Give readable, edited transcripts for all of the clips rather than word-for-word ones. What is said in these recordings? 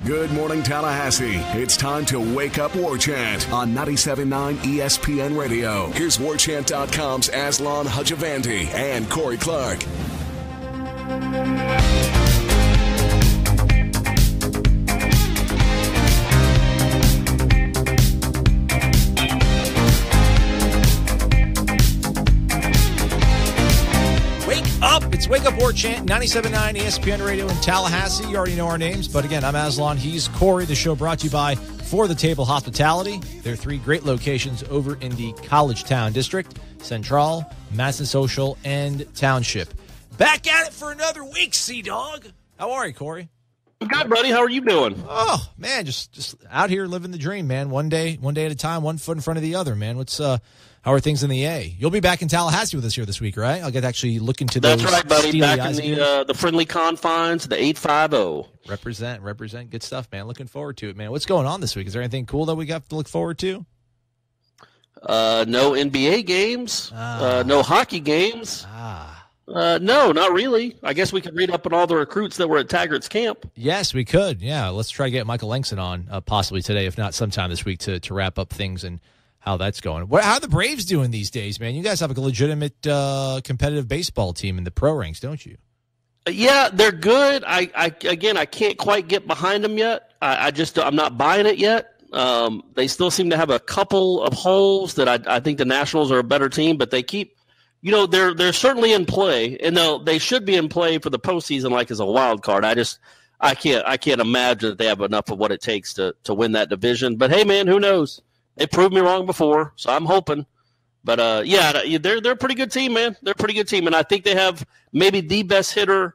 Good morning, Tallahassee. It's time to wake up War Chant on 97.9 ESPN Radio. Here's WarChant.com's Aslan Hajavandi and Corey Clark. It's Wake Up War Chant, 97.9 ESPN Radio in Tallahassee. You already know our names, but again, I'm Aslan. He's Corey. The show brought to you by For the Table Hospitality. There are 3 great locations over in the College Town District, Central, Madison Social, and Township. Back at it for another week, Sea-Dog. How are you, Corey? I'm good, buddy. How are you doing? Oh, man, just out here living the dream, man. One day at a time, one foot in front of the other, man. How are things in the A? You'll be back in Tallahassee with us here this week, right? I'll get to actually look into those. That's right, buddy. Back in the friendly confines, the 850. Represent. Good stuff, man. Looking forward to it, man. What's going on this week? Is there anything cool that we got to look forward to? No NBA games. No hockey games. No, not really. I guess we could read up on all the recruits that were at Taggart's camp. Yes, we could. Yeah, let's try to get Michael Langston on possibly today, if not sometime this week, to wrap up things and how that's going. How are the Braves doing these days, man? You guys have a legitimate competitive baseball team in the pro ranks, don't you? Yeah, they're good. I can't quite get behind them yet. I'm not buying it yet. They still seem to have a couple of holes that I think the Nationals are a better team, but they keep, they're certainly in play, and they should be in play for the postseason, like as a wild card. I can't imagine that they have enough of what it takes to win that division. But hey, man, who knows? They proved me wrong before, so I'm hoping. But, they're a pretty good team, man. They're a pretty good team, and I think they have maybe the best hitter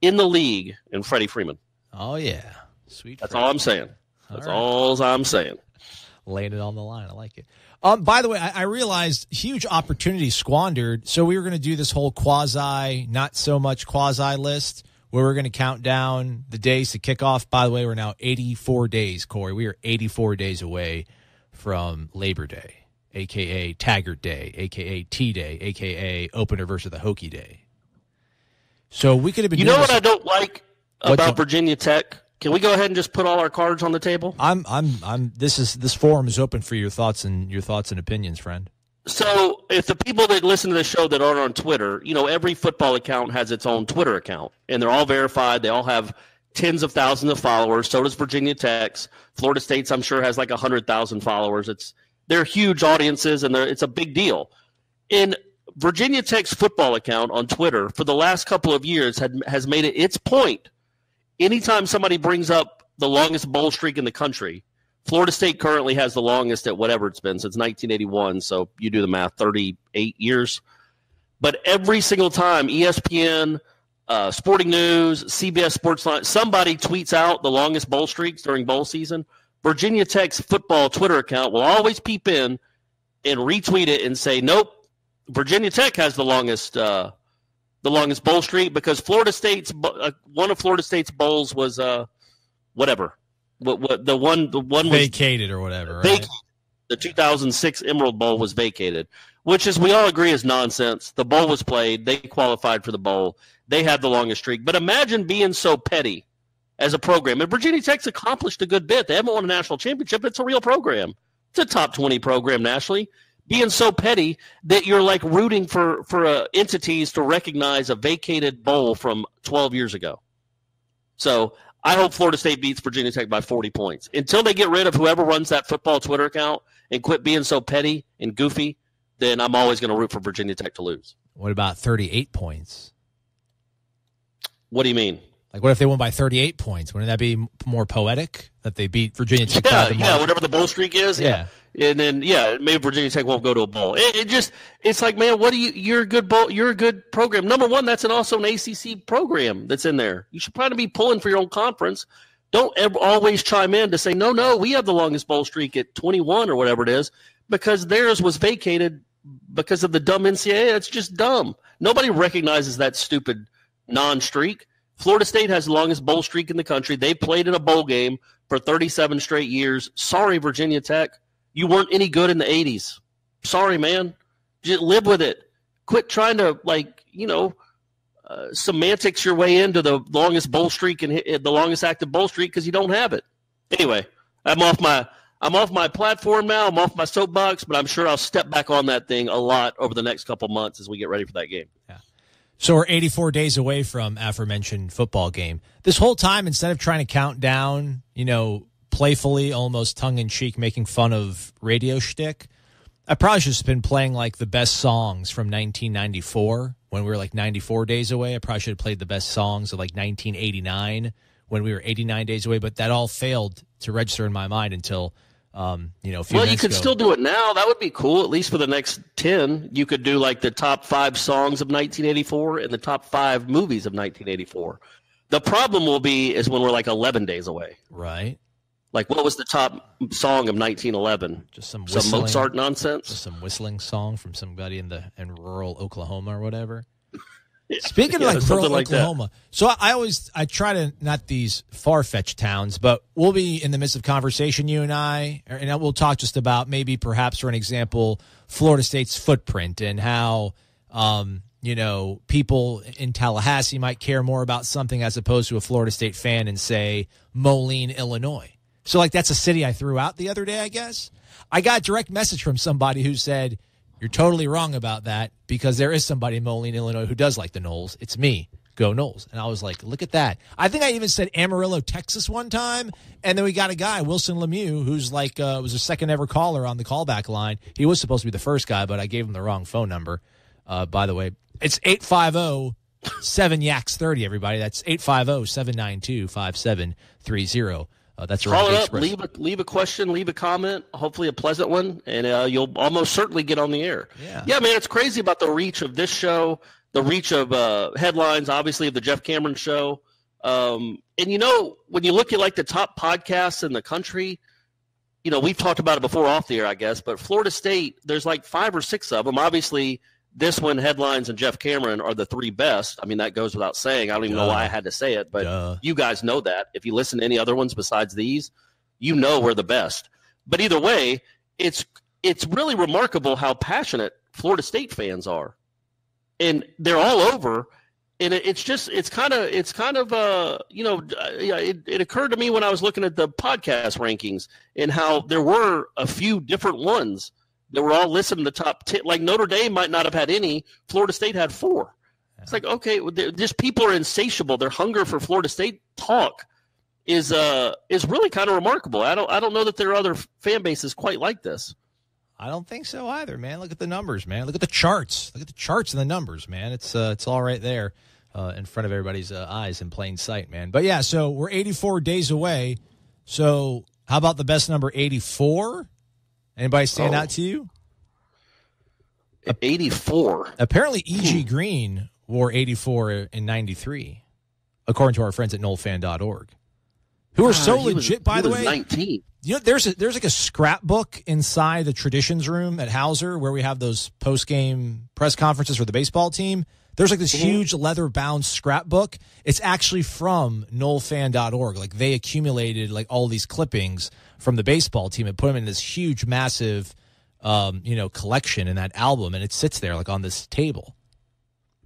in the league in Freddie Freeman. Oh, yeah. Sweet. That's all I'm saying. That's all I'm saying. Laying it on the line. I like it. By the way, I realized huge opportunity squandered, so we were going to do this whole quasi, not so much quasi list where we're going to count down the days to kick off. By the way, we're now 84 days, Corey. We are 84 days away from Labor Day, a.k.a. Taggart Day, a.k.a. T-Day, a.k.a. Opener versus the Hokie Day. So we could have been doing what I don't like about Virginia Tech? Can we go ahead and just put all our cards on the table? This forum is open for your thoughts and opinions, friend. So if the people that listen to the show that aren't on Twitter, every football account has its own Twitter account, and they're all verified. They all have tens of thousands of followers. So does Virginia Tech's. Florida State's, I'm sure, has like 100,000 followers. They're huge audiences, and it's a big deal. And Virginia Tech's football account on Twitter for the last couple of years has made it its point. Anytime somebody brings up the longest bowl streak in the country, Florida State currently has the longest at whatever it's been since 1981. So you do the math, 38 years. But every single time, ESPN, Sporting News, CBS Sportsline, somebody tweets out the longest bowl streaks during bowl season. Virginia Tech's football Twitter account will always peep in and retweet it and say, nope, Virginia Tech has the longest bowl streak because Florida State's one of Florida State's bowls was whatever. What the one was vacated or whatever. Right? The 2006 Emerald Bowl was vacated, which is we all agree is nonsense. The bowl was played. They qualified for the bowl. They had the longest streak. But imagine being so petty as a program. And Virginia Tech's accomplished a good bit. They haven't won a national championship, but it's a real program. It's a top 20 program nationally. Being so petty that you're like rooting for entities to recognize a vacated bowl from 12 years ago. So I hope Florida State beats Virginia Tech by 40 points. Until they get rid of whoever runs that football Twitter account and quit being so petty and goofy, then I'm always going to root for Virginia Tech to lose. What about 38 points? What do you mean? Like, what if they won by 38 points? Wouldn't that be more poetic that they beat Virginia Tech? Yeah, whatever the bowl streak is. Yeah. And then, maybe Virginia Tech won't go to a bowl. It's like, man, you're a good bowl. You're a good program. Number one, that's also an ACC program that's in there. You should probably be pulling for your own conference. Don't always chime in to say, no, we have the longest bowl streak at 21 or whatever it is because theirs was vacated because of the dumb NCAA. It's just dumb. Nobody recognizes that stupid non-streak. Florida State has the longest bowl streak in the country. They played in a bowl game for 37 straight years. Sorry, Virginia Tech. You weren't any good in the 80s. Sorry, man. Just live with it. Quit trying to, semantics your way into the longest bowl streak and the longest active bowl streak because you don't have it. Anyway, I'm off my platform now. I'm off my soapbox, but I'm sure I'll step back on that thing a lot over the next couple months as we get ready for that game. Yeah. So we're 84 days away from aforementioned football game. This whole time, instead of trying to count down, playfully, almost tongue-in-cheek, making fun of radio shtick, I probably should have been playing like the best songs from 1994 when we were like 94 days away. I probably should have played the best songs of like 1989 when we were 89 days away, but that all failed to register in my mind until a few minutes ago. Well, you could still do it now. That would be cool, at least for the next 10. You could do like the top 5 songs of 1984 and the top 5 movies of 1984. The problem will be is when we're like 11 days away. Right. Like, what was the top song of 1911? Just some Mozart nonsense? Just some whistling song from somebody in rural Oklahoma or whatever. Yeah. Speaking of rural Oklahoma, so I try to, not these far-fetched towns, but we'll be in the midst of conversation, you and I, and we'll talk just about maybe perhaps, for an example, Florida State's footprint and how, people in Tallahassee might care more about something as opposed to a Florida State fan in, say, Moline, Illinois. So, that's a city I threw out the other day, I guess. I got a direct message from somebody who said, "You're totally wrong about that because there is somebody in Moline, Illinois who does like the Noles. It's me. Go Noles." And I was like, look at that. I think I even said Amarillo, Texas one time. And then we got a guy, Wilson Lemieux, who's was a second ever caller on the callback line. He was supposed to be the first guy, but I gave him the wrong phone number. By the way, it's 850-7-YAKS-30, everybody. That's 850-792-5730. That's call it up, leave a question, leave a comment, hopefully a pleasant one, and you'll almost certainly get on the air. Yeah, man, it's crazy about the reach of this show, the reach of headlines, obviously, of the Jeff Cameron show. And, when you look at, the top podcasts in the country, we've talked about it before off the air, I guess, but Florida State, there's 5 or 6 of them. Obviously, this one, Headlines, and Jeff Cameron are the 3 best. I mean, that goes without saying. I don't even know why I had to say it, but you guys know that. If you listen to any other ones besides these, we're the best. But either way, it's really remarkable how passionate Florida State fans are. And they're all over. And it occurred to me when I was looking at the podcast rankings and how there were a few different ones that were all listed in the top 10. Like Notre Dame might not have had any. Florida State had 4. Yeah. It's like, okay, just people are insatiable. Their hunger for Florida State talk is really kind of remarkable. I don't know that there are other fan bases quite like this. I don't think so either, man. Look at the numbers, man. Look at the charts. Look at the charts and the numbers, man. It's all right there in front of everybody's eyes in plain sight, man. But yeah, so we're 84 days away. So how about the best number, 84? Anybody stand out to you? 84. Apparently, E.G. Green wore 84 in 93, according to our friends at NoleFan.org, who are so legit, by the way. 19. There's like a scrapbook inside the traditions room at Hauser where we have those post-game press conferences for the baseball team. There's this huge leather-bound scrapbook. It's actually from NoleFan.org. They accumulated all these clippings from the baseball team and put them in this huge, massive, collection in that album, and it sits there on this table.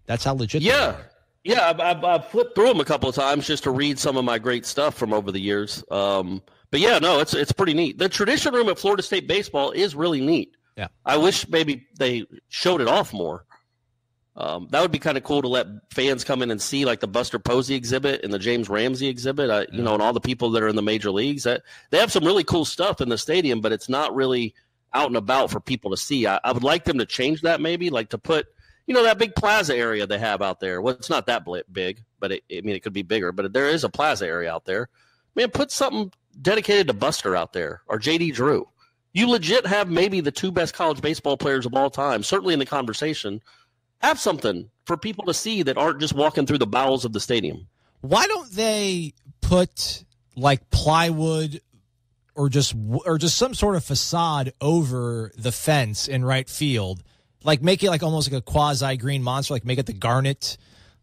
That's how legit. Yeah, yeah. I've flipped through them a couple of times just to read some of my great stuff from over the years. But yeah, no, it's pretty neat. The tradition room at Florida State baseball is really neat. Yeah, I wish maybe they showed it off more. That would be kind of cool to let fans come in and see the Buster Posey exhibit and the James Ramsey exhibit, and all the people that are in the major leagues. That they have some really cool stuff in the stadium, but it's not really out and about for people to see. I would like them to change that maybe, to put, that big plaza area they have out there. Well, it's not that big, but it could be bigger. But there is a plaza area out there. Man, put something dedicated to Buster out there or J.D. Drew. You legit have maybe the 2 best college baseball players of all time, certainly in the conversation. Have something for people to see that aren't just walking through the bowels of the stadium. Why don't they put plywood or just some sort of facade over the fence in right field? Make it almost like a quasi green monster, make it the garnet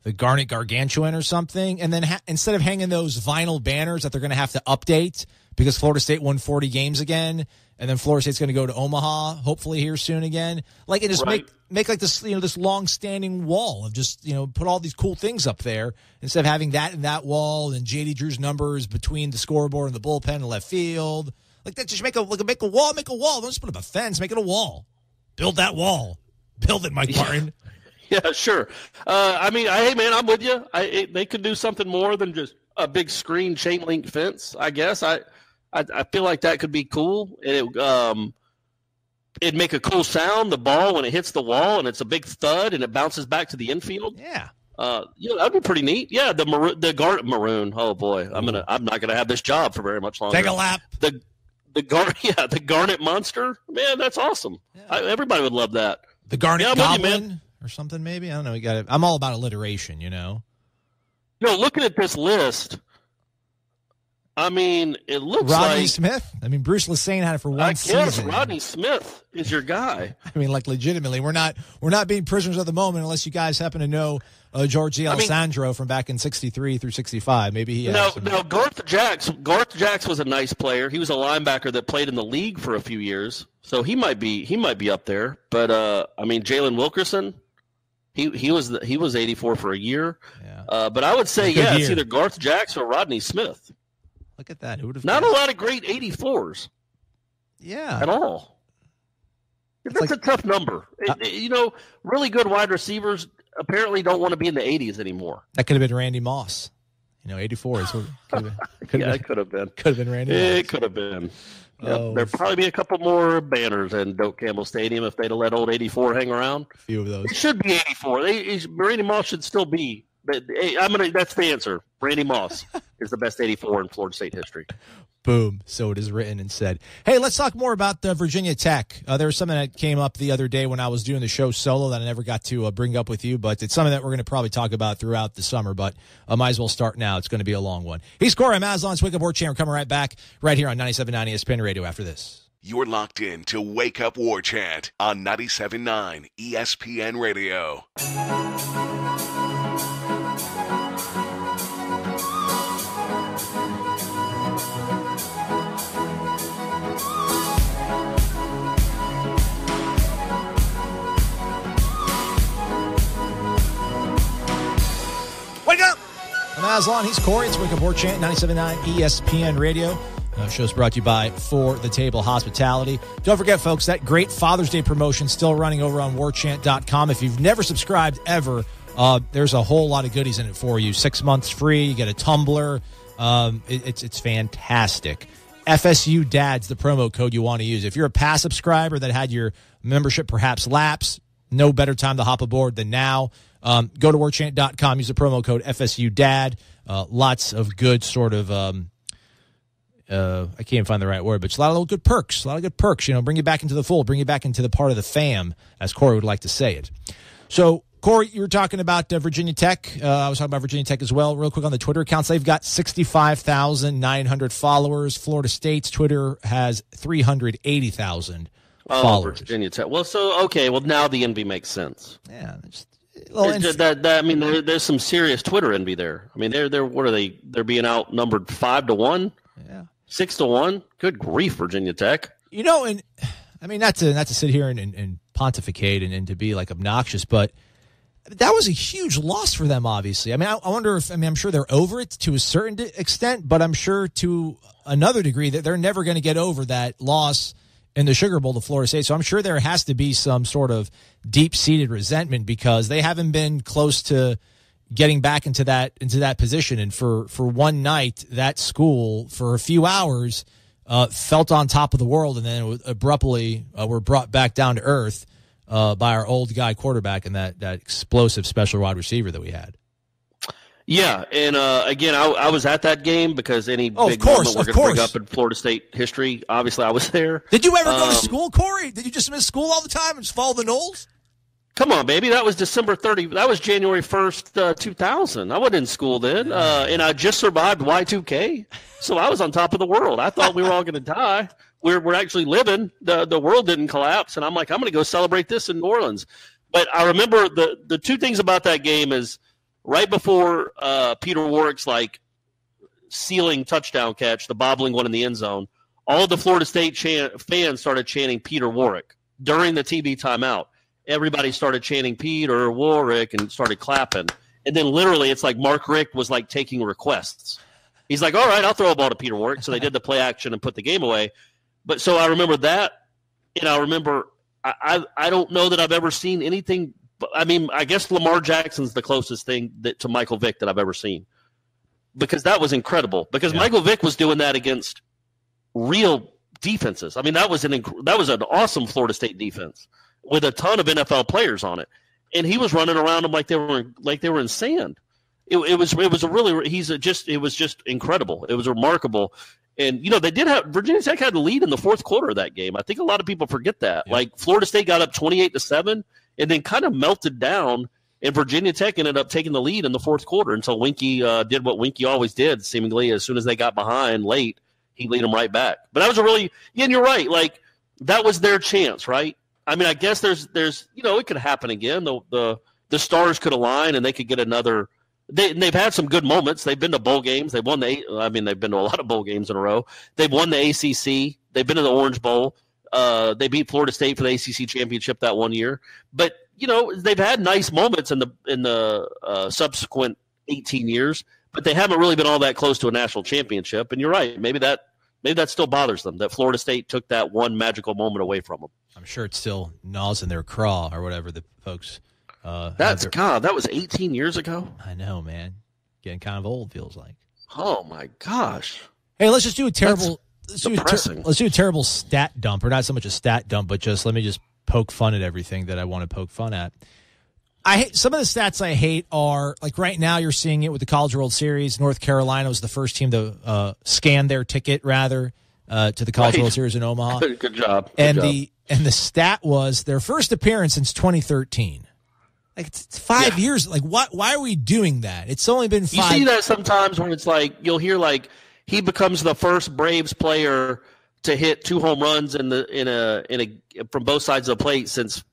the Garnet Gargantuan or something, and then instead of hanging those vinyl banners that they're going to have to update because Florida State won 40 games again, and then Florida State's going to go to Omaha, hopefully here soon again. Like, and just make like this, this long-standing wall of just, put all these cool things up there instead of having that and that wall and J.D. Drew's numbers between the scoreboard and the bullpen and left field. Like that, just make a wall. Don't just put up a fence. Make it a wall. Build that wall. Build it, Mike Martin. Yeah, sure. Hey, man, I'm with you. They could do something more than just a big screen chain link fence, I guess. I feel like that could be cool. It'd make a cool sound, the ball, when it hits the wall, and it's a big thud, and it bounces back to the infield. Yeah. That'd be pretty neat. Yeah, the garnet maroon. Oh boy, I'm not gonna have this job for very much longer. Take a lap. The garnet monster. Man, that's awesome. Yeah. Everybody would love that. The garnet goblin or something, maybe. I don't know. I'm all about alliteration. Looking at this list, it looks Rodney like Smith. Bruce Lesane had it for one season. I guess Rodney Smith is your guy. Legitimately, we're not being prisoners of the moment unless you guys happen to know George D'Alessandro from back in '63 through '65. Maybe he. No, Garth Jacks. Garth Jacks was a nice player. He was a linebacker that played in the league for a few years, so he might be up there. But Jalen Wilkerson. He was 84 for a year. Yeah. But I would say it's either Garth Jacks or Rodney Smith. Look at that. Who would have Not a lot of great 84s. Yeah. At all. That's a tough number. Really good wide receivers apparently don't want to be in the 80s anymore. That could have been Randy Moss. 84 is what it could have been. Could have been Randy Moss. It could have been. Yep. There'd probably be a couple more banners in Doak Campbell Stadium if they'd have let old 84 hang around. A few of those. It should be 84. Randy Moss should still be. But that's the answer. Randy Moss is the best 84 in Florida State history. Boom. So it is written and said. Hey, let's talk more about Virginia Tech. There was something that came up the other day when I was doing the show solo that I never got to bring up with you, but it's something that we're going to probably talk about throughout the summer, but I might as well start now. It's going to be a long one. He's Corey Maslon's Wake Up War Chant. We're coming right back right here on 97.9 ESPN Radio after this. You're locked in to Wake Up War Chant on 97.9 ESPN Radio. Wake up! I'm Aslan. He's Corey. It's Wake Up War Chant, 97.9 ESPN Radio. Show's brought to you by For the Table Hospitality. Don't forget, folks, that great Father's Day promotion still running over on warchant.com. If you've never subscribed ever, there's a whole lot of goodies in it for you. 6 months free. You get a tumbler. It's fantastic. FSU Dad's the promo code you want to use. If you're a past subscriber that had your membership perhaps lapse, no better time to hop aboard than now. Go to warchant.com. Use the promo code FSU Dad. Lots of good sort of I can't find the right word, but it's a lot of little good perks. A lot of good perks. Bring you back into the fold. Bring you back into the part of the fam, as Corey would like to say it. So, Corey, you were talking about Virginia Tech. I was talking about Virginia Tech as well. Real quick on the Twitter accounts, they've got 65,900 followers. Florida State's Twitter has 380,000 followers. Virginia Tech. Well, now the envy makes sense. Yeah. There's some serious Twitter envy there. They're what are they? They're being outnumbered 5-1. Yeah. 6-1. Good grief, Virginia Tech. And not to sit here and pontificate and to be like obnoxious, but that was a huge loss for them, obviously. I wonder if, I'm sure they're over it to a certain extent, but I'm sure to another degree that they're never going to get over that loss in the Sugar Bowl to Florida State. So I'm sure there has to be some sort of deep-seated resentment because they haven't been close to getting back into that position. And for one night, that school, for a few hours, felt on top of the world, and then abruptly were brought back down to earth by our old guy quarterback and that explosive special wide receiver that we had. Yeah, and again, I was at that game because any big moment we're going to bring up in Florida State history, obviously I was there. Did you ever go to school, Corey? Did you just miss school all the time and just follow the Knowles? Come on, baby. That was December 30. That was January 1st, 2000. I wasn't in school then, and I just survived Y2K, so I was on top of the world. I thought we were all going to die. We're actually living. The world didn't collapse, and I'm like, I'm going to go celebrate this in New Orleans. But I remember the two things about that game is right before Peter Warrick's like ceiling touchdown catch, the bobbling one in the end zone, all of the Florida State fans started chanting Peter Warrick during the TV timeout. Everybody started chanting Peter Warrick and started clapping. And then literally it's like Mark Richt was like taking requests. He's like, all right, I'll throw a ball to Peter Warrick. So they did the play action and put the game away. But so I remember that. And I remember I don't know that I've ever seen anything. I mean, I guess Lamar Jackson's the closest thing to Michael Vick that I've ever seen. Because that was incredible. Because Michael Vick was doing that against real defenses. I mean, that was an awesome Florida State defense with a ton of NFL players on it, and he was running around them like they were in sand. It was just incredible. It was remarkable, and they did have Virginia Tech had the lead in the fourth quarter of that game. I think a lot of people forget that. Yeah. Like Florida State got up 28-7, and then kind of melted down, and Virginia Tech ended up taking the lead in the fourth quarter until Winky did what Winky always did. Seemingly, as soon as they got behind late, he lead them right back. But that was and you're right. Like that was their chance, right? I mean, I guess there's it could happen again. The stars could align and they could get another. They've had some good moments. They've been to bowl games. They've been to a lot of bowl games in a row. They've won the ACC. They've been to the Orange Bowl. They beat Florida State for the ACC championship that one year. But they've had nice moments in the subsequent 18 years. But they haven't really been all that close to a national championship. And you're right. Maybe that still bothers them that Florida State took that one magical moment away from them. I'm sure it still gnaws in their craw or whatever the folks. That was 18 years ago. I know, man. Getting kind of old, feels like. Oh my gosh. Hey, let's just do a terrible. Let's do a terrible stat dump, or not so much a stat dump, but let me poke fun at everything that I want to poke fun at. I hate some of the stats I hate are like right now you're seeing it with the College World Series. North Carolina was the first team to scan their ticket to the College World Series in Omaha. Good job. And the stat was their first appearance since 2013. Like it's 5 years. Like why are we doing that? It's only been 5. You see that sometimes when it's like you'll hear like he becomes the first Braves player to hit 2 home runs from both sides of the plate since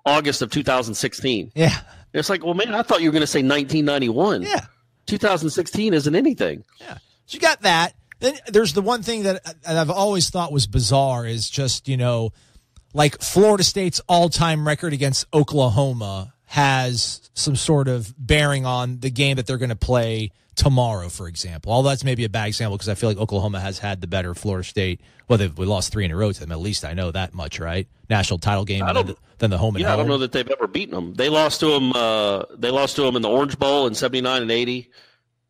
August of 2016. Yeah. And it's like, well, man, I thought you were going to say 1991. Yeah. 2016 isn't anything. Yeah. So you got that. Then there's the one thing that I've always thought was bizarre is just, like Florida State's all-time record against Oklahoma has some sort of bearing on the game that they're going to play tomorrow, for example. Although that's maybe a bad example because I feel like Oklahoma has had the better Florida State. Well, we lost 3 in a row to them. At least I know that much, right? National title game than the home and home. I don't know that they've ever beaten them. They lost to them. They lost to them in the Orange Bowl in '79 and '80,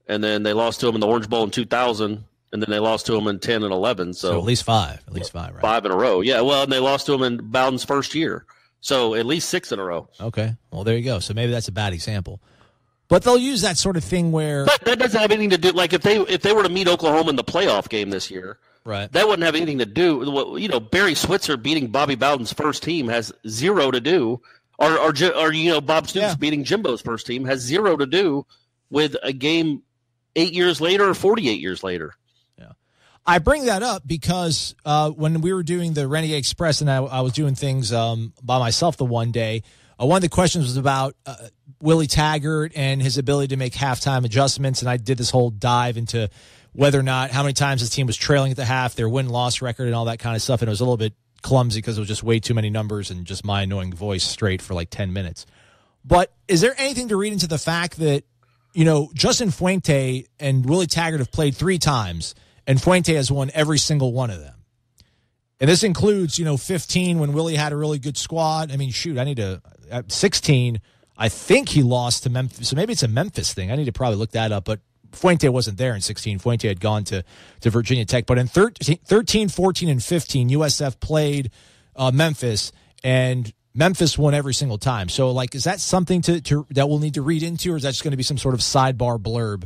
and then they lost to them in the Orange Bowl in 2000, and then they lost to them in 10 and 11. So at least 5. At least 5, right? 5 in a row. Yeah. Well, and they lost to them in Bowden's first year. So at least 6 in a row. Okay. Well, there you go. So maybe that's a bad example. But they'll use that sort of thing where. But that doesn't have anything to do. Like if they were to meet Oklahoma in the playoff game this year, right? That wouldn't have anything to do. Barry Switzer beating Bobby Bowden's first team has 0 to do, or Bob Stoops beating Jimbo's first team has 0 to do with a game 8 years later or 48 years later. Yeah, I bring that up because when we were doing the Renegade Express and I was doing things by myself the one day. One of the questions was about Willie Taggart and his ability to make halftime adjustments, and I did this whole dive into whether or not how many times his team was trailing at the half, their win-loss record, and all that kind of stuff, and it was a little bit clumsy because it was just way too many numbers and just my annoying voice straight for like 10 minutes. But is there anything to read into the fact that, Justin Fuente and Willie Taggart have played 3 times, and Fuente has won every single one of them? And this includes, 15 when Willie had a really good squad. I mean, shoot, at 16, I think he lost to Memphis. So maybe it's a Memphis thing. I need to probably look that up. But Fuente wasn't there in 16. Fuente had gone to Virginia Tech. But in 13, 14, and 15, USF played Memphis, and Memphis won every single time. So, like, is that something that we'll need to read into, or is that just going to be some sort of sidebar blurb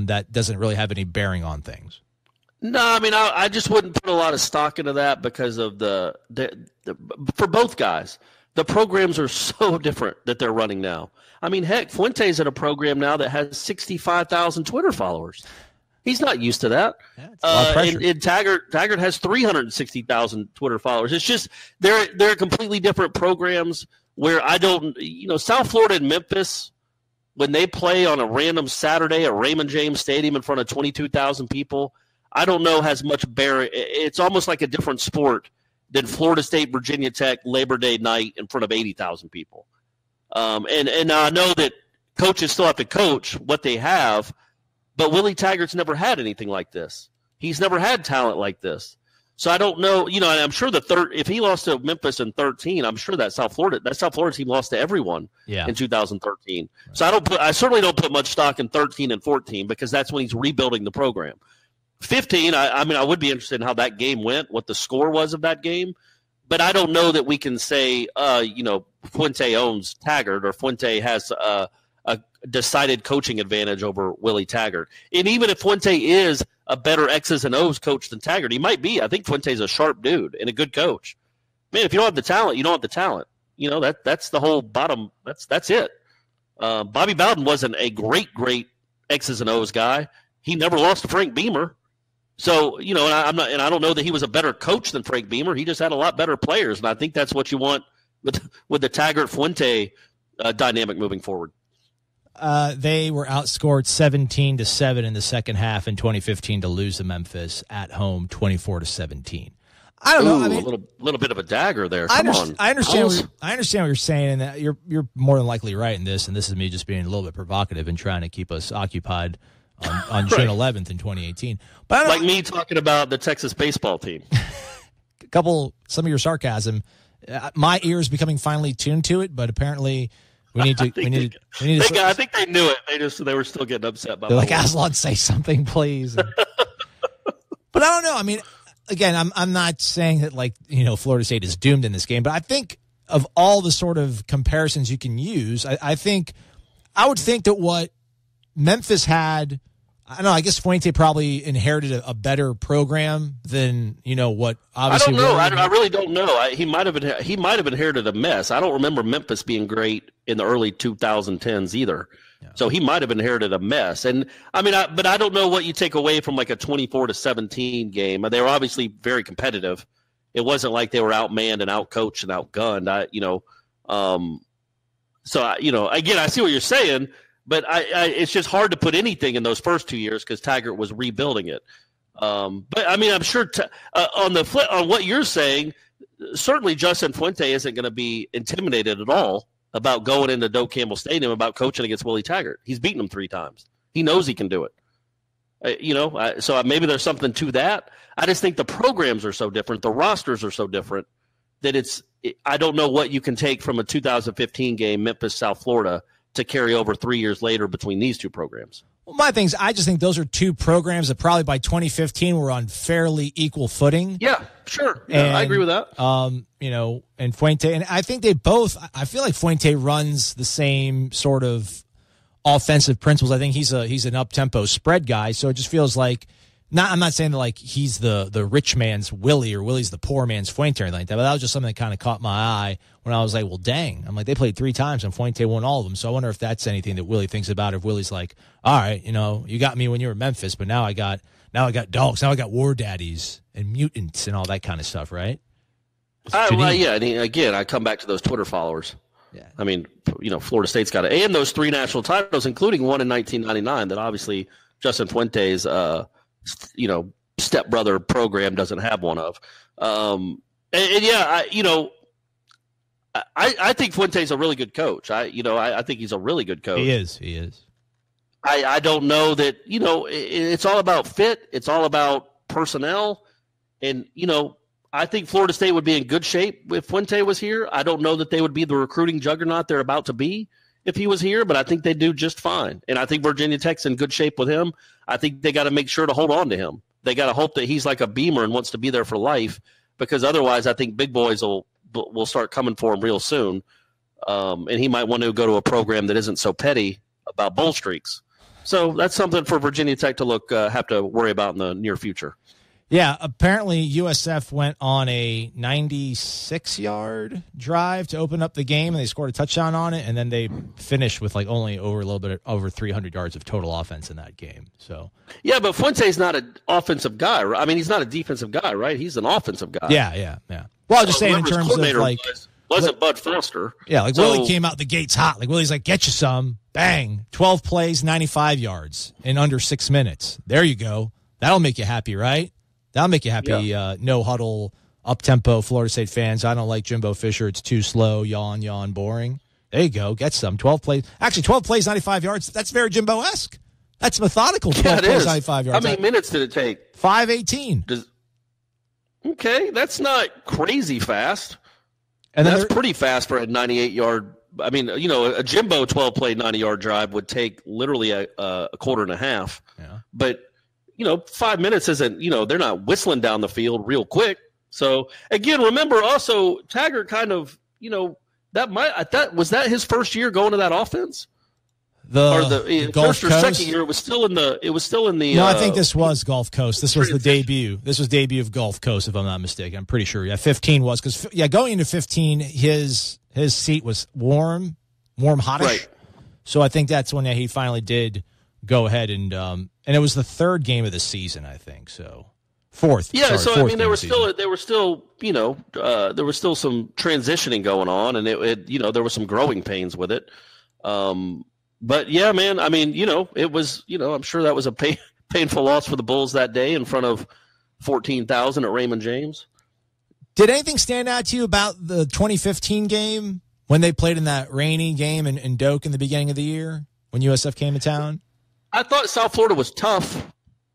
that doesn't really have any bearing on things? No, I mean, I just wouldn't put a lot of stock into that because of for both guys. The programs are so different that they're running now. I mean, heck, Fuente's in a program now that has 65,000 Twitter followers. He's not used to that. Yeah, and Taggart has 360,000 Twitter followers. It's just they're completely different programs where I don't, South Florida and Memphis when they play on a random Saturday at Raymond James Stadium in front of 22,000 people, I don't know has much bearing. It's almost like a different sport than Florida State, Virginia Tech, Labor Day night in front of 80,000 people. And I know that coaches still have to coach what they have, but Willie Taggart's never had anything like this. He's never had talent like this. So I don't know, and I'm sure if he lost to Memphis in 13, I'm sure that South Florida team lost to everyone in 2013. Right. So I certainly don't put much stock in 13 and 14 because that's when he's rebuilding the program. 15, I would be interested in how that game went, what the score was of that game, but I don't know that we can say, Fuente owns Taggart or Fuente has a decided coaching advantage over Willie Taggart. And even if Fuente is a better X's and O's coach than Taggart, he might be. I think Fuente's a sharp dude and a good coach. Man, if you don't have the talent, you don't have the talent. That's the whole bottom. That's it. Bobby Bowden wasn't a great X's and O's guy. He never lost to Frank Beamer. So, and I don't know that he was a better coach than Frank Beamer. He just had a lot better players, and I think that's what you want with the Taggart-Fuente dynamic moving forward. They were outscored 17-7 in the second half in 2015 to lose to Memphis at home 24-17. I don't know. I mean, a little bit of a dagger there. I understand what you're saying, and that you're more than likely right in this. And this is me just being a little bit provocative and trying to keep us occupied on June 11th in 2018. But like me talking about the Texas baseball team. Some of your sarcasm, my ears becoming finely tuned to it, but apparently. I think they knew it. They were still getting upset by it. They're like, Aslan, say something, please. But I don't know. I mean, again, I'm not saying that Florida State is doomed in this game, but I think of all the sort of comparisons you can use, I would think that what Memphis had, I don't know, I guess Fuente probably inherited a better program than, what obviously. I don't know. I really don't know. He might have inherited a mess. I don't remember Memphis being great in the early 2010s either. Yeah. So he might have inherited a mess. And but I don't know what you take away from like a 24-17 game. They were obviously very competitive. It wasn't like they were outmanned and outcoached and outgunned. Again, I see what you're saying. But it's just hard to put anything in those first 2 years because Taggart was rebuilding it. But I'm sure on what you're saying, certainly Justin Fuente isn't going to be intimidated at all about going into Doak Campbell Stadium about coaching against Willie Taggart. He's beaten him 3 times. He knows he can do it. So maybe there's something to that. I just think the programs are so different, the rosters are so different that I don't know what you can take from a 2015 game, Memphis, South Florida, to carry over 3 years later between these two programs. Well, my thing is, I just think those are two programs that probably by 2015 were on fairly equal footing. Yeah, sure. Yeah, I agree with that. And Fuente, and I think I feel like Fuente runs the same sort of offensive principles. I think he's an up-tempo spread guy, so it just feels like, I'm not saying that he's the rich man's Willie or Willie's the poor man's Fuente or anything like that, but that was just something that kind of caught my eye when I was like, well, dang. I'm like, they played 3 times and Fuente won all of them. So I wonder if that's anything that Willie thinks about, if Willie's like, all right, you got me when you were in Memphis, but now I got dogs, now I got war daddies and mutants and all that kind of stuff, right? Yeah. And again, I come back to those Twitter followers. Yeah. Florida State's got it. And those 3 national titles, including one in 1999 that obviously Justin Fuente's stepbrother program doesn't have one of. I think Fuente's a really good coach. I think he's a really good coach. He is. I don't know that, it's all about fit. It's all about personnel. And, I think Florida State would be in good shape if Fuente was here. I don't know that they would be the recruiting juggernaut they're about to be if he was here, but I think they do just fine. And I think Virginia Tech's in good shape with him. I think they got to make sure to hold on to him. They got to hope that he's like a Beamer and wants to be there for life, because otherwise I think big boys will start coming for him real soon. And he might want to go to a program that isn't so petty about bowl streaks. So that's something for Virginia Tech to have to worry about in the near future. Yeah, apparently USF went on a 96-yard drive to open up the game, and they scored a touchdown on it, and then they finished with only a little bit over 300 yards of total offense in that game. So yeah, but Fuente's not an offensive guy. Right? He's not a defensive guy, right? He's an offensive guy. Yeah. Well, I was just saying in terms of Wasn't Bud Foster. Yeah, like Willie came out the gates hot. Like Willie's like, get you some. Bang. 12 plays, 95 yards in under 6 minutes. There you go. That'll make you happy, right? That'll make you happy. No huddle, up-tempo Florida State fans. I don't like Jimbo Fisher. It's too slow, yawn, boring. There you go. Get some. 12 plays. Actually, 12 plays, 95 yards. That's very Jimbo-esque. That's methodical. 12 plays, 95 yards. How many minutes did it take? 5:18. Okay, that's not crazy fast. And that's pretty fast for a 98-yard. I mean, a Jimbo 12-play 90-yard drive would take literally a quarter and a half. Yeah. But 5 minutes isn't. They're not whistling down the field real quick. So again, remember also Taggart kind of. Was that his first year going to that offense? The Gulf first or Coast? second year, it was still in the. No, I think this was Gulf Coast. This was the debut. This was debut of Gulf Coast, if I'm not mistaken. I'm pretty sure. Yeah, 15 was because going into 15, his seat was warm, hottish. Right. So I think that's when he finally did go ahead and it was the third game of the season, I think. So fourth. Yeah. Sorry, so fourth there was game still some transitioning going on, and there was some growing pains with it. But yeah, man, I mean, it was, I'm sure that was a painful loss for the Bulls that day in front of 14,000 at Raymond James. Did anything stand out to you about the 2015 game when they played in that rainy game in Doak in the beginning of the year when USF came to town? I thought South Florida was tough.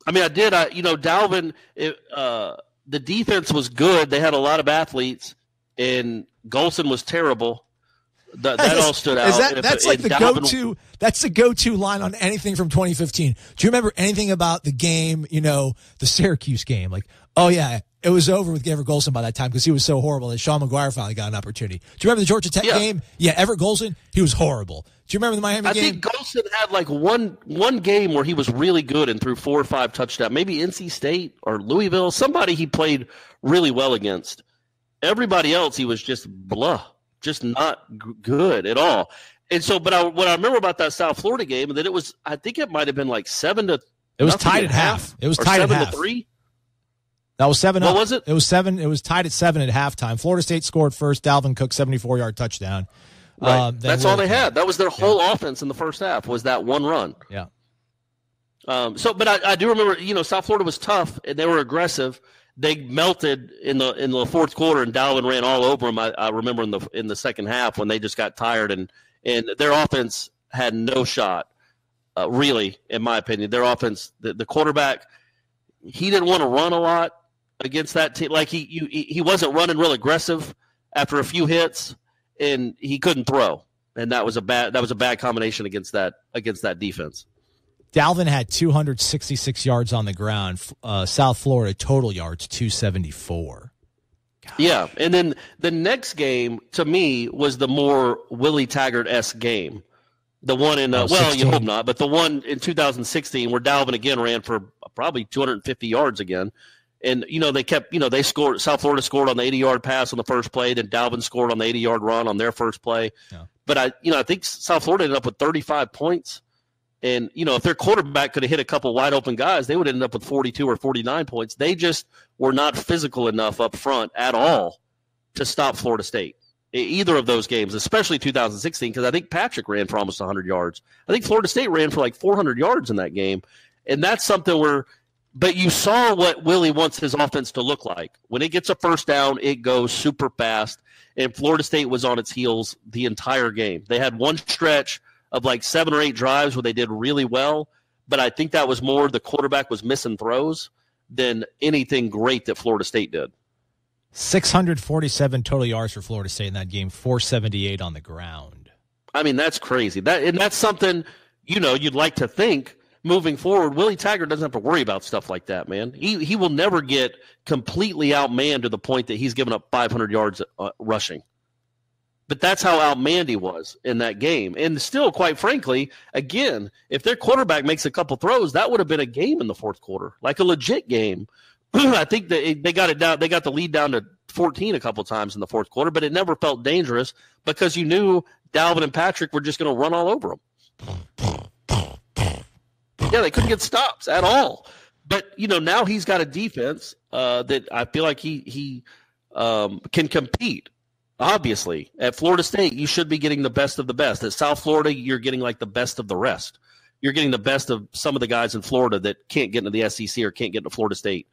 I mean, I did. Dalvin, the defense was good. They had a lot of athletes, and Golson was terrible. That all stood out. That's like the go-to. That's the go-to line on anything from 2015. Do you remember anything about the game? The Syracuse game. Like, oh yeah, it was over with Everett Golson by that time because he was so horrible that Sean McGuire finally got an opportunity. Do you remember the Georgia Tech game? Yeah, Everett Golson. He was horrible. Do you remember the Miami game? I think Golson had like one game where he was really good and threw 4 or 5 touchdowns. Maybe NC State or Louisville. Somebody he played really well against. Everybody else, he was just blah. Just not good at all. And so, what I remember about that South Florida game, that I think it might have been like 7-0. It was tied at half. It was tied at half. 7-3. That was 7. What was it? It was 7. It was tied at 7 at halftime. Florida State scored first. Dalvin Cook 74-yard touchdown. Right. That's all they had. That was their whole offense in the first half. Was that one run? Yeah. But I do remember. South Florida was tough and they were aggressive. They melted in the fourth quarter, and Dalvin ran all over them. I remember in the second half when they just got tired, and their offense had no shot. Really, in my opinion, their offense, the quarterback, he didn't want to run a lot against that team. Like he wasn't running real aggressive after a few hits, and he couldn't throw, and that was a bad combination against that defense. Dalvin had 266 yards on the ground. South Florida total yards 274. God. Yeah, and then the next game to me was the more Willie Taggart-esque game. The one in you hope not, but the one in 2016 where Dalvin again ran for probably 250 yards again, and they scored. South Florida scored on the 80-yard pass on the first play, then Dalvin scored on the 80-yard run on their first play. Yeah. But I think South Florida ended up with 35 points. And, if their quarterback could have hit a couple wide open guys, they would end up with 42 or 49 points. They just were not physical enough up front at all to stop Florida State. Either of those games, especially 2016, because I think Patrick ran for almost 100 yards. I think Florida State ran for like 400 yards in that game. And that's something but you saw what Willie wants his offense to look like. When it gets a first down, it goes super fast. And Florida State was on its heels the entire game. They had one stretch of like 7 or 8 drives where they did really well, but I think that was more the quarterback was missing throws than anything great that Florida State did. 647 total yards for Florida State in that game, 478 on the ground. I mean, that's crazy. That's something, you'd like to think moving forward. Willie Taggart doesn't have to worry about stuff like that, man. He will never get completely outmanned to the point that he's given up 500 yards rushing. But that's how outmanned he was in that game. And still, quite frankly, again, if their quarterback makes a couple throws, that would have been a game in the fourth quarter, like a legit game. I think that they got it down. They got the lead down to 14 a couple times in the fourth quarter, but it never felt dangerous because you knew Dalvin and Patrick were just going to run all over them. Yeah, they couldn't get stops at all. But now he's got a defense that I feel like he can compete. Obviously, at Florida State, you should be getting the best of the best. At South Florida, you're getting like the best of the rest. You're getting the best of some of the guys in Florida that can't get into the SEC or can't get into Florida State.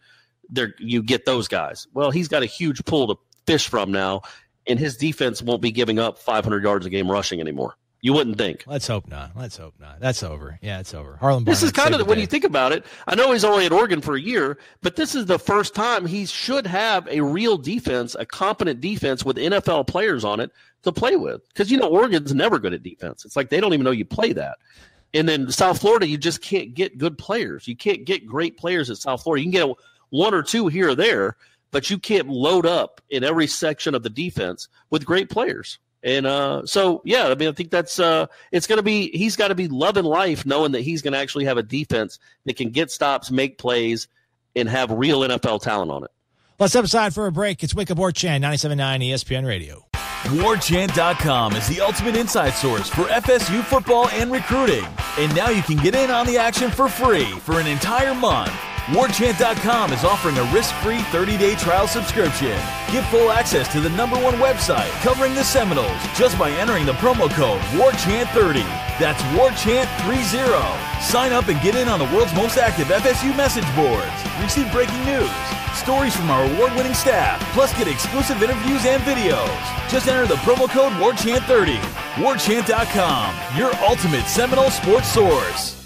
You get those guys. Well, he's got a huge pool to fish from now, and his defense won't be giving up 500 yards a game rushing anymore. You wouldn't think. Let's hope not. That's over. Yeah, it's over. Harlan This is kind of, when day. you think about it, I know he's only at Oregon for a year, but this is the first time he should have a real defense, a competent defense with NFL players on it to play with. Because, Oregon's never good at defense. It's like they don't even know you play that. And then South Florida, you just can't get good players. You can't get great players at South Florida. You can get one or two here or there, but you can't load up in every section of the defense with great players. And I think that's it's going to be, he's got to be loving life knowing that he's going to actually have a defense that can get stops, make plays, and have real NFL talent on it. Let's step aside for a break. It's Wake Up War Chant, 97.9 ESPN Radio. WarChant.com is the ultimate inside source for FSU football and recruiting. And now you can get in on the action for free for an entire month. WarChant.com is offering a risk-free 30-day trial subscription. Get full access to the #1 website covering the Seminoles just by entering the promo code WarChant30. That's WarChant30. Sign up and get in on the world's most active FSU message boards. Receive breaking news, stories from our award-winning staff, plus get exclusive interviews and videos. Just enter the promo code WarChant30. WarChant.com, your ultimate Seminole sports source.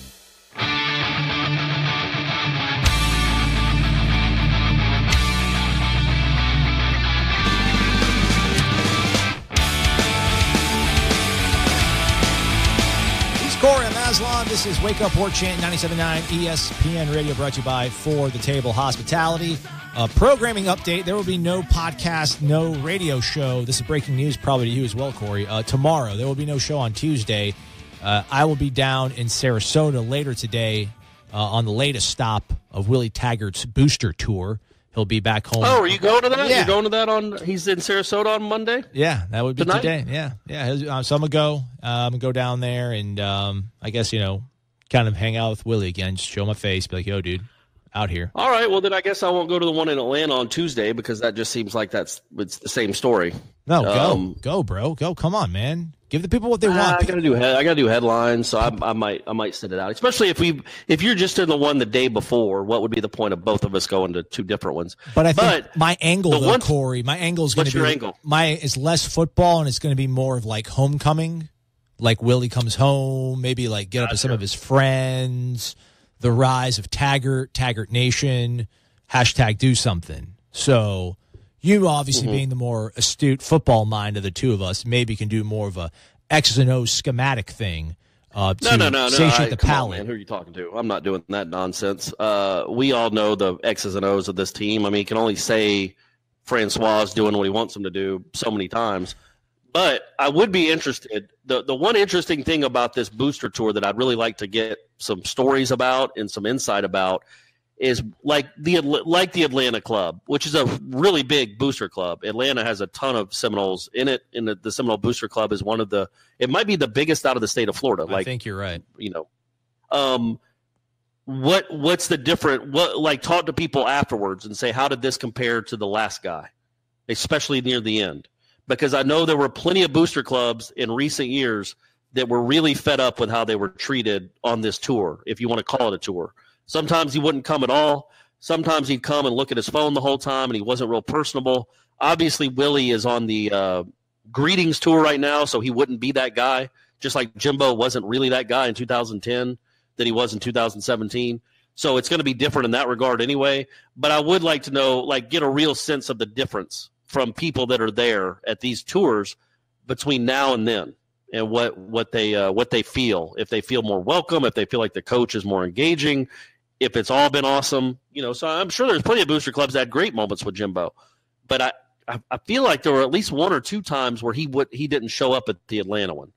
Corey, I'm Aslan. This is Wake Up War Chant, 97.9 ESPN Radio, brought to you by For the Table Hospitality. Programming update. There will be no podcast, no radio show. This is breaking news probably to you as well, Corey. Tomorrow, there will be no show on Tuesday. I will be down in Sarasota later today on the latest stop of Willie Taggart's booster tour. He'll be back home. Oh, are you going to that? Yeah. You're going to that he's in Sarasota on Monday? Yeah, that would be tonight? Today. Yeah. So I'm going to go. I'm going to go down there and I guess, kind of hang out with Willie again, just show my face, be like, yo, dude, out here. All right, well, then I guess I won't go to the one in Atlanta on Tuesday because that just seems like it's the same story. No, go, bro. Go. Come on, man. Give the people what they want. I gotta do headlines, so I might sit it out. Especially if you're just in the one the day before, what would be the point of both of us going to two different ones? But I think my angle, though, Corey, my angle is going to be. What's your angle? It's less football, and it's going to be more of like homecoming. Like Willie comes home, maybe like get up with some of his friends, the rise of Taggart Nation, # do something. So you obviously being the more astute football mind of the two of us, maybe can do more of a X's and O's schematic thing to satiate the palate. Man, who are you talking to? I'm not doing that nonsense. We all know the X's and O's of this team. I mean, you can only say Francois is doing what he wants him to do so many times. But I would be interested. The one interesting thing about this booster tour that I'd really like to get some stories about and some insight about is like the Atlanta club, which is a really big booster club. Atlanta has a ton of Seminoles in it, and the Seminole Booster Club is it might be the biggest out of the state of Florida. I think you're right. What's the different? Talk to people afterwards and say, how did this compare to the last guy, especially near the end? Because I know there were plenty of booster clubs in recent years that were really fed up with how they were treated on this tour, if you want to call it a tour. Sometimes he wouldn't come at all. Sometimes he'd come and look at his phone the whole time, and he wasn't real personable. Obviously, Willie is on the greetings tour right now, so he wouldn't be that guy, just like Jimbo wasn't really that guy in 2010 that he was in 2017. So it's going to be different in that regard anyway. But I would like to know, get a real sense of the difference from people that are there at these tours between now and then, and what they feel, if they feel more welcome, if they feel like the coach is more engaging, if it's all been awesome, So I'm sure there's plenty of booster clubs that had great moments with Jimbo, but I feel like there were at least one or two times where he didn't show up at the Atlanta one,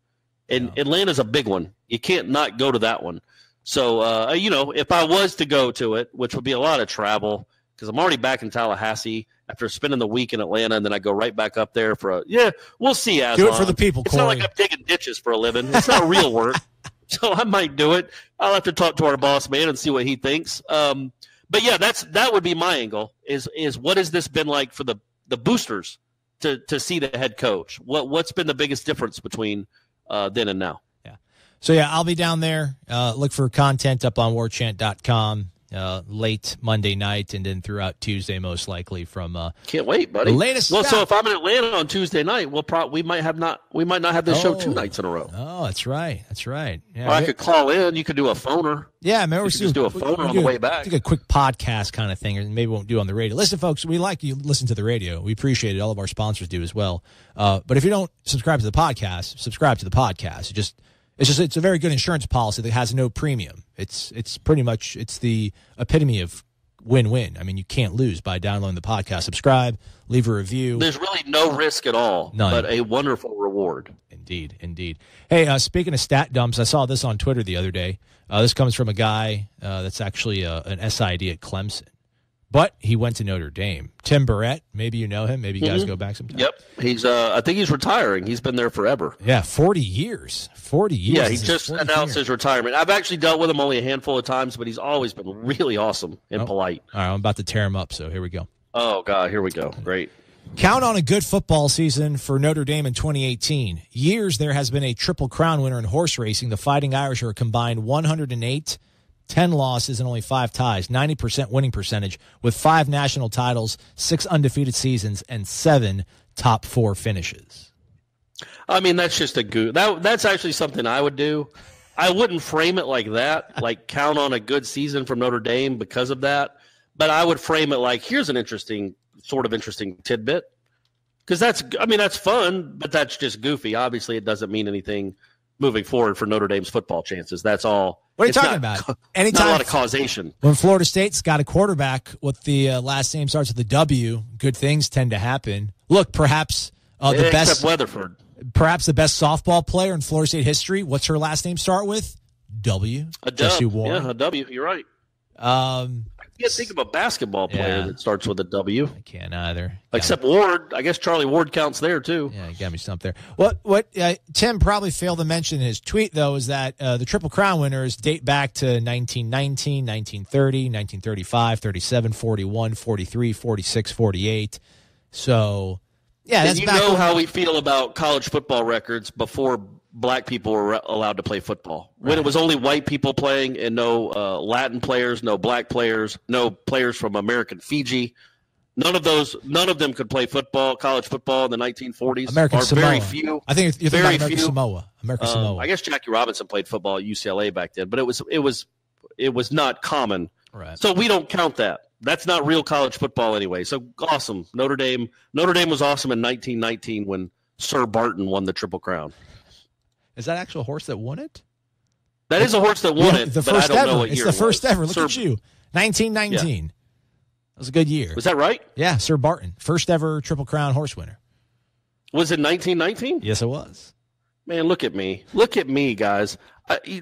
and Atlanta's a big one. You can't not go to that one. So if I was to go to it, which would be a lot of travel because I'm already back in Tallahassee after spending the week in Atlanta, and then I go right back up there we'll see. Aslan. Do it for the people, It's Corey. not like I'm digging ditches for a living. It's not real work. So I might do it. I'll have to talk to our boss man and see what he thinks. But yeah, that would be my angle is what has this been like for the boosters to see the head coach? What's been the biggest difference between then and now? Yeah. So, yeah, I'll be down there. Look for content up on warchant.com late Monday night and then throughout Tuesday, most likely from can't wait, buddy. The latest well, stuff. So if I'm in Atlanta on Tuesday night, we might not have this show 2 nights in a row. Oh, that's right. That's right. Yeah, or I could call in. You could do a phoner. Yeah, maybe we just do a phoner on the way back. Take a quick podcast kind of thing, or maybe we won't do on the radio. Listen, folks, we like you listen to the radio. We appreciate it. All of our sponsors do as well. But if you don't subscribe to the podcast, subscribe to the podcast. It's a very good insurance policy that has no premium. It's pretty much the epitome of win-win. I mean, you can't lose by downloading the podcast. Subscribe, leave a review. There's really no risk at all, None. But a wonderful reward. Indeed. Hey, speaking of stat dumps, I saw this on Twitter the other day. This comes from a guy that's actually an SID at Clemson. But he went to Notre Dame. Tim Barrett, maybe you know him. Maybe you guys go back sometime. Yep. He's. I think he's retiring. He's been there forever. Yeah, 40 years. 40 years. Yeah, he just announced his retirement. I've actually dealt with him only a handful of times, but he's always been really awesome and polite. All right, I'm about to tear him up, so here we go. Oh, God, here we go. Great. Count on a good football season for Notre Dame in 2018. Years there has been a Triple Crown winner in horse racing. The Fighting Irish are a combined 108 10 losses and only 5 ties, 90% winning percentage with 5 national titles, 6 undefeated seasons, and 7 top 4 finishes. I mean, that's just that's actually something I would do. I wouldn't frame it like that, like count on a good season from Notre Dame because of that. But I would frame it like, here's an interesting tidbit. Because that's fun, but that's just goofy. Obviously, it doesn't mean anything moving forward for Notre Dame's football chances. That's all. What are you talking about? Anytime, not a lot of causation. When Florida State's got a quarterback with the last name starts with a W, good things tend to happen. Look, perhaps except Weatherford. Perhaps the best softball player in Florida State history. What's her last name start with? W. A Jessie Warren. Yeah, a W. You're right. I can't think of a basketball player that starts with a W. I can't either. Except Ward. I guess Charlie Ward counts there, too. Yeah, you got me stumped there. What Tim probably failed to mention in his tweet, though, is that the Triple Crown winners date back to 1919, 1930, 1935, 37, 41, 43, 46, 48. So, yeah, that's and you know how we feel about college football records before black people were allowed to play football. When it was only white people playing and no Latin players, no black players, no players from American Fiji. None of them could play football, college football in the 1940s. American Samoa. Very few. I think you're thinking about American Samoa. American Samoa. I guess Jackie Robinson played football at UCLA back then, but it was not common. Right. So we don't count that. That's not real college football anyway. So awesome. Notre Dame was awesome in 1919 when Sir Barton won the Triple Crown. Is that actual horse that won it? That is a horse that won it, but I don't know what year it was. It's the first ever. Look at you. 1919. Yeah. That was a good year. Was that right? Yeah, Sir Barton. First ever Triple Crown horse winner. Was it 1919? Yes, it was. Man, look at me. Look at me, guys.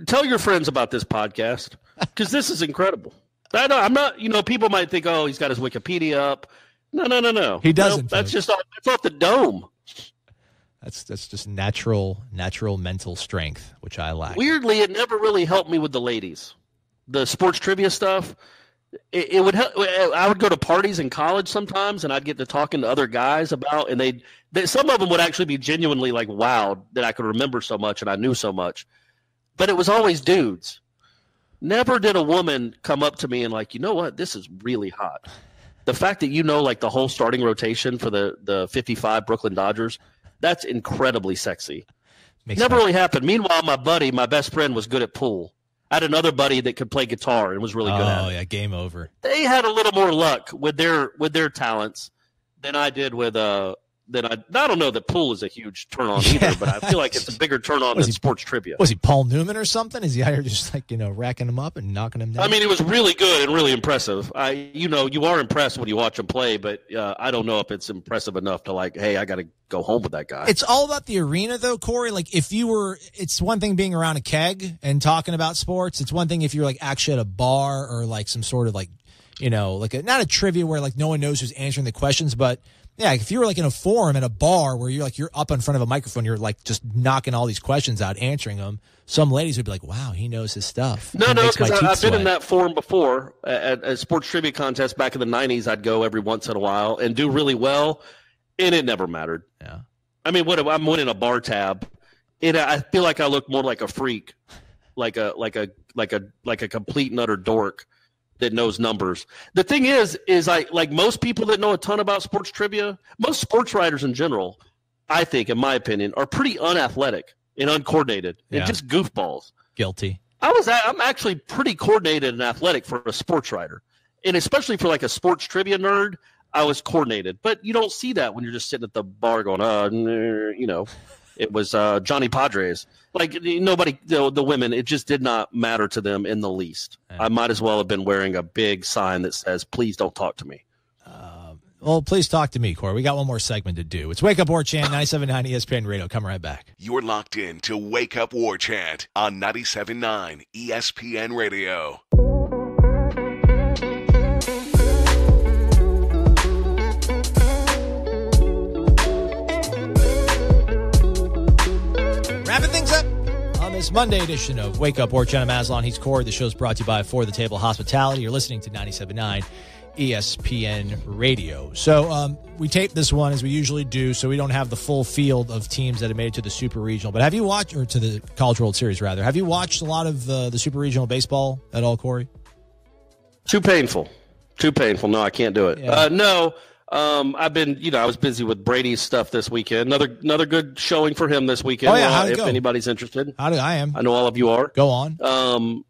Tell your friends about this podcast because this is incredible. I'm not, people might think, oh, he's got his Wikipedia up. No. He doesn't. That's just off the dome. That's just natural mental strength, which I lack. Weirdly, it never really helped me with the ladies. The sports trivia stuff, it would help. I would go to parties in college sometimes, and I'd get to talking to other guys about, and some of them would actually be genuinely like wowed that I could remember so much and I knew so much. But it was always dudes. Never did a woman come up to me and like, you know what, this is really hot. The fact that like the whole starting rotation for the 55 Brooklyn Dodgers, that's incredibly sexy. Never really happened. Meanwhile, my best friend was good at pool. I had another buddy that could play guitar and was really good at it. Oh, yeah, game over. They had a little more luck with their talents than I did with I don't know that pool is a huge turn on either, but I feel like it's a bigger turn on than sports trivia. Was he Paul Newman or something? Is he out here just racking him up and knocking him down? I mean, he was really good and really impressive. You are impressed when you watch him play, but I don't know if it's impressive enough to like, hey, I got to go home with that guy. It's all about the arena though, Corey. Like it's one thing being around a keg and talking about sports. It's one thing if you're like actually at a bar or like some sort of like, not a trivia where like no one knows who's answering the questions, but yeah, if you were like in a forum at a bar where you're up in front of a microphone, you're like just knocking all these questions out, answering them. Some ladies would be like, "Wow, he knows his stuff." No, because I've been in that forum before at sports trivia contests back in the '90s. I'd go every once in a while and do really well. And it never mattered. Yeah. I mean, what if I'm winning a bar tab, and I feel like I look more like a freak, like a complete and utter dork that knows numbers. The thing is I like most people that know a ton about sports trivia, most sports writers in general, I think, in my opinion, are pretty unathletic and uncoordinated and just goofballs. Guilty. I'm actually pretty coordinated and athletic for a sports writer, and especially for like a sports trivia nerd. I was coordinated, but you don't see that when you're just sitting at the bar going, it was Johnny Padres. Like nobody, the women, it just did not matter to them in the least. Yeah. I might as well have been wearing a big sign that says, "Please don't talk to me." Well, please talk to me, Corey. We got one more segment to do. It's Wake Up War Chant, 97.9 ESPN Radio. Come right back. You're locked in to Wake Up War Chant on 97.9 ESPN Radio. Wrapping things up on this Monday edition of Wake Up War Chant. I'm Aslan. He's Corey. The show's brought to you by For the Table Hospitality. You're listening to 97.9 ESPN Radio. So we tape this one as we usually do, so we don't have the full field of teams that have made it to the Super Regional. But have you watched, or to the College World Series rather, have you watched a lot of the Super Regional baseball at all, Corey? Too painful. No, I can't do it. Yeah. No. I've been, I was busy with Brady's stuff this weekend. Another good showing for him this weekend. Oh, yeah. If anybody's interested. I am. I know all of you are. Go on.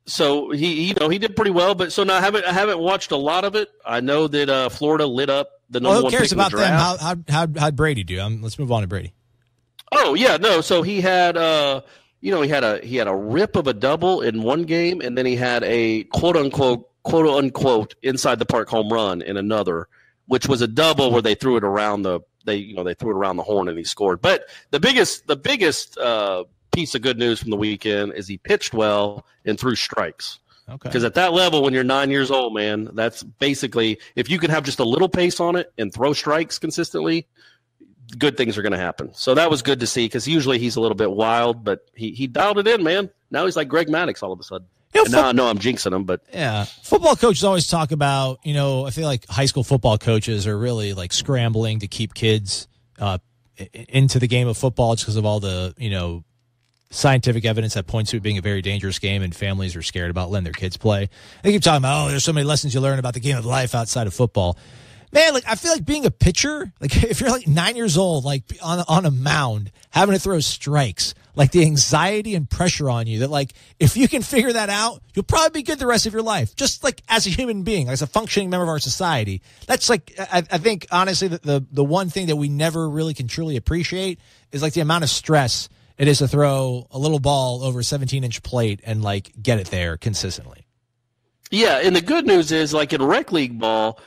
So he did pretty well, but so now I haven't watched a lot of it. I know that Florida lit up the number one pick in the draft. Who cares about them? How'd Brady do? Let's move on to Brady. Oh yeah, no. So he had he had a rip of a double in one game, and then he had a quote unquote inside the park home run in another, which was a double where they threw it around the horn and he scored. But the biggest piece of good news from the weekend is he pitched well and threw strikes. Okay. Because at that level, when you're 9 years old, man, that's basically, if you can have just a little pace on it and throw strikes consistently, good things are going to happen. So that was good to see, because usually he's a little bit wild, but he dialed it in, man. Now he's like Greg Maddux all of a sudden. Now I know I'm jinxing him, but yeah, football coaches always talk about, I feel like high school football coaches are really like scrambling to keep kids into the game of football just because of all the, scientific evidence that points to it being a very dangerous game, and families are scared about letting their kids play. They keep talking about, there's so many lessons you learn about the game of life outside of football. Man, like I feel like being a pitcher, like if you're like 9 years old, like on a mound, having to throw strikes, like the anxiety and pressure on you that like if you can figure that out, you'll probably be good the rest of your life. Just like as a human being, as a functioning member of our society. That's like I think honestly the one thing that we never really can truly appreciate is like the amount of stress it is to throw a little ball over a 17-inch plate and like get it there consistently. Yeah, and the good news is like in rec league ball,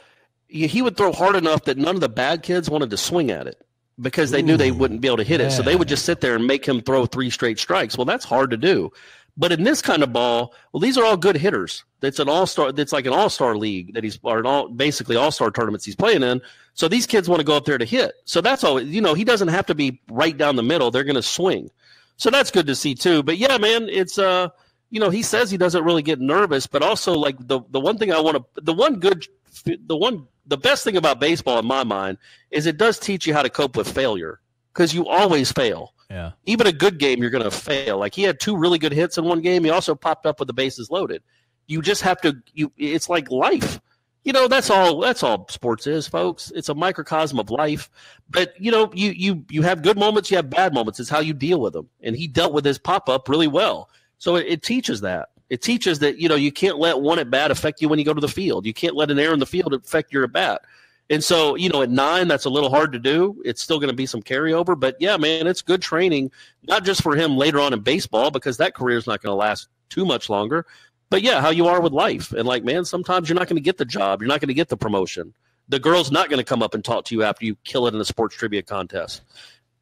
he would throw hard enough that none of the bad kids wanted to swing at it because they knew they wouldn't be able to hit it. So they would just sit there and make him throw 3 straight strikes. Well, that's hard to do. But in this kind of ball, well, these are all good hitters. It's an all-star. It's like an all-star league that basically all-star tournaments he's playing in. So these kids want to go up there to hit. So that's all. He doesn't have to be right down the middle. They're going to swing. So that's good to see too. But yeah, man, it's he says he doesn't really get nervous, but also like the one thing the best thing about baseball in my mind is it does teach you how to cope with failure, because you always fail. Yeah. Even a good game, you're going to fail. Like he had 2 really good hits in one game. He also popped up with the bases loaded. You just have to. It's like life. That's all sports is, folks. It's a microcosm of life. But you have good moments, you have bad moments. It's how you deal with them. And he dealt with his pop up really well. So it teaches that. It teaches that you can't let one at bat affect you when you go to the field. You can't let an error in the field affect your at bat. And so, at 9, that's a little hard to do. It's still going to be some carryover. But, yeah, man, it's good training, not just for him later on in baseball, because that career is not going to last too much longer. But, yeah, how you are with life. And, like, man, sometimes you're not going to get the job. You're not going to get the promotion. The girl's not going to come up and talk to you after you kill it in a sports trivia contest.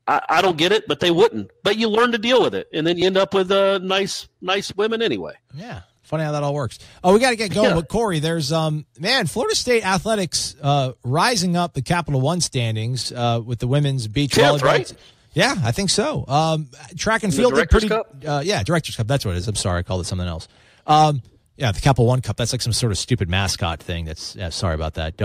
I don't get it, but they wouldn't. But you learn to deal with it, and then you end up with nice women anyway. Yeah. Funny how that all works. Oh, we got to get going. Yeah. But Corey, there's Florida State athletics rising up the Capital One standings with the women's beach volleyball. Right? Yeah, I think so. Track and field, Directors Cup. Directors Cup. That's what it is. I'm sorry, I called it something else. The Capital One Cup. That's like some sort of stupid mascot thing. Sorry about that.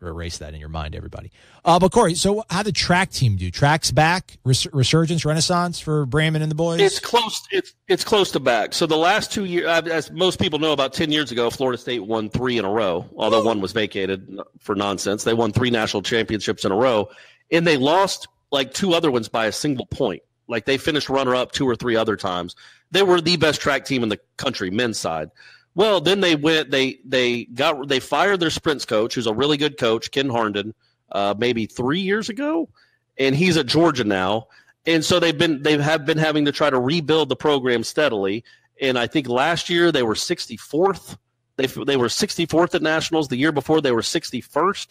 erase that in your mind, everybody. But Corey, so how the track team do? Track's back, resurgence, renaissance for Brayman and the boys. It's close. It's close to back. So the last 2 years, as most people know, about 10 years ago, Florida State won 3 in a row. Although one was vacated for nonsense, they won 3 national championships in a row, and they lost like 2 other ones by a single point. Like they finished runner-up 2 or 3 other times. They were the best track team in the country, men's side. Well, then they went. They fired their sprints coach, who's a really good coach, Ken Harnden, maybe 3 years ago, and he's at Georgia now. And so they have been having to try to rebuild the program steadily. And I think last year they were 64th. They were 64th at nationals. The year before they were 61st,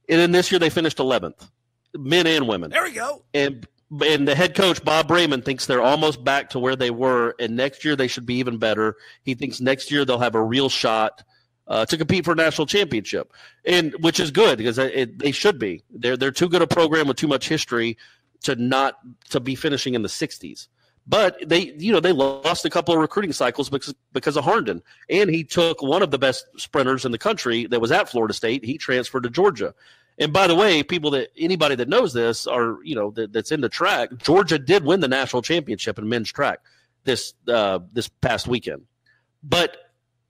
and then this year they finished 11th, men and women. There we go. And the head coach, Bob Brayman, thinks they're almost back to where they were, and next year they should be even better. He thinks next year they'll have a real shot to compete for a national championship, and which is good because they should be. They're too good a program with too much history to be finishing in the 60s. But they lost a couple of recruiting cycles because of Harnden, and he took one of the best sprinters in the country that was at Florida State. He transferred to Georgia. And by the way, anybody that knows this that's into track, Georgia did win the national championship in men's track this past weekend. But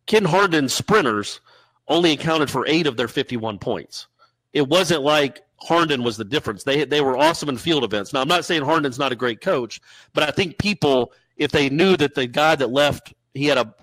Ken Harden's sprinters only accounted for 8 of their 51 points. It wasn't like Harnden was the difference. They were awesome in field events. Now, I'm not saying Harden's not a great coach, but I think people, if they knew that the guy that left, he had a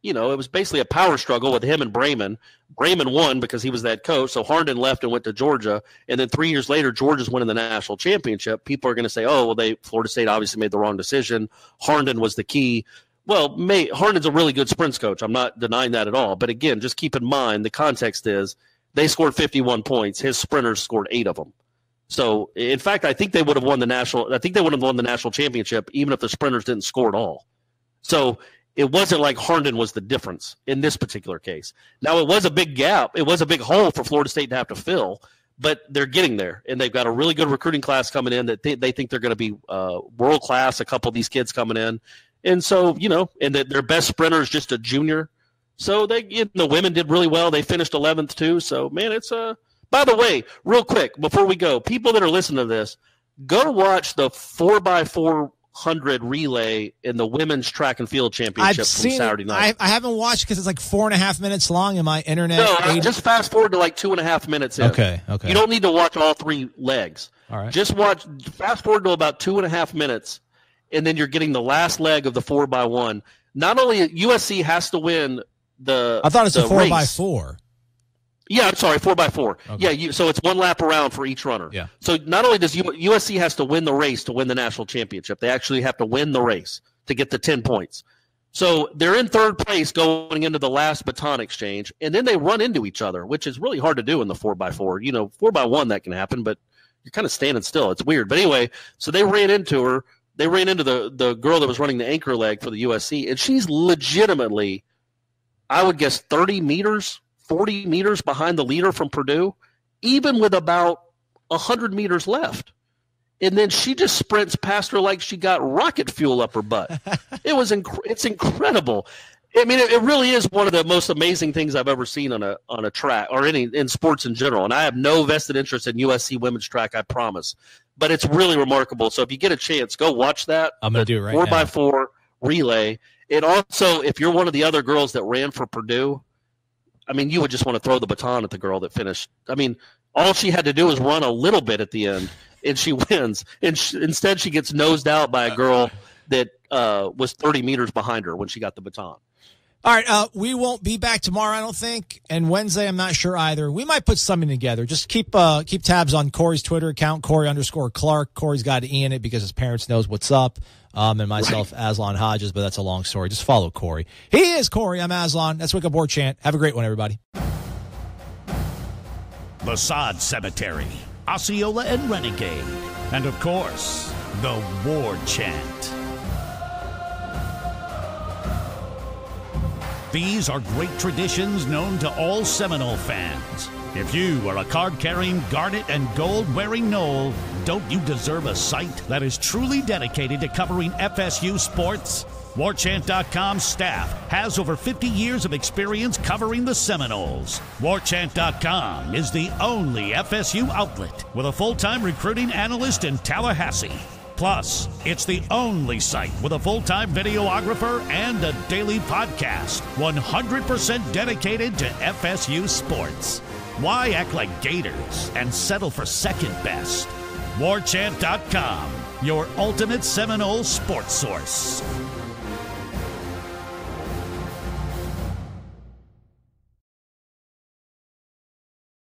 it was basically a power struggle with him and Brayman. Brayman won because he was that coach, so Harnden left and went to Georgia. And then 3 years later, Georgia's winning the national championship. People are going to say, oh, well, Florida State obviously made the wrong decision. Harnden was the key. Well, Harden's a really good sprints coach. I'm not denying that at all. But again, just keep in mind the context is they scored 51 points. His sprinters scored 8 of them. So, in fact, I think they would have won the national championship even if the sprinters didn't score at all. So it wasn't like Harnden was the difference in this particular case. Now, it was a big gap. It was a big hole for Florida State to have to fill, but they're getting there, and they've got a really good recruiting class coming in that they think they're going to be world-class, a couple of these kids coming in. And so, and their best sprinter is just a junior. So the women did really well. They finished 11th too. So, man, it's by the way, real quick, before we go, people that are listening to this, go watch the 4x400 relay in the women's track and field championship from Saturday night. I haven't watched because it's like 4.5 minutes long in my internet. No, just fast forward to like 2.5 minutes in. Okay. You don't need to watch all 3 legs. All right. Just fast forward to about 2.5 minutes, and then you're getting the last leg of the 4x1. Not only USC has to win I thought it's a 4x4. Yeah, I'm sorry, 4x4. Okay. Yeah, so it's one lap around for each runner. Yeah. So not only does USC has to win the race to win the national championship, they actually have to win the race to get the 10 points. So they're in third place going into the last baton exchange, and then they run into each other, which is really hard to do in the 4x4. 4x1 that can happen, but you're kind of standing still. It's weird. But anyway, so they ran into her. They ran into the girl that was running the anchor leg for the USC, and she's legitimately, I would guess, 30 meters, 40 meters behind the leader from Purdue, even with about 100 meters left. And then she just sprints past her like she got rocket fuel up her butt. It's incredible. I mean, it really is one of the most amazing things I've ever seen on a track or in sports in general. And I have no vested interest in USC women's track, I promise. But it's really remarkable. So if you get a chance, go watch that. I'm going to do it right now. 4x4 relay. And also, if you're one of the other girls that ran for Purdue, I mean, you would just want to throw the baton at the girl that finished. I mean, all she had to do was run a little bit at the end, and she wins. And instead, she gets nosed out by a girl that was 30 meters behind her when she got the baton. All right, we won't be back tomorrow, I don't think, and Wednesday, I'm not sure either. We might put something together. Just keep tabs on Corey's Twitter account, Corey_Clark. Corey's got E in it because his parents knows what's up, and myself, right. Aslan Hodges, but that's a long story. Just follow Corey. He is Corey. I'm Aslan. That's Wake Up War Chant. Have a great one, everybody. The Sod Cemetery, Osceola and Renegade, and, of course, the War Chant. These are great traditions known to all Seminole fans. If you are a card-carrying, garnet and gold-wearing Nole, don't you deserve a site that is truly dedicated to covering FSU sports? WarChant.com's staff has over 50 years of experience covering the Seminoles. WarChant.com is the only FSU outlet with a full-time recruiting analyst in Tallahassee. Plus, it's the only site with a full-time videographer and a daily podcast, 100% dedicated to FSU sports. Why act like Gators and settle for second best? WarChant.com, your ultimate Seminole sports source.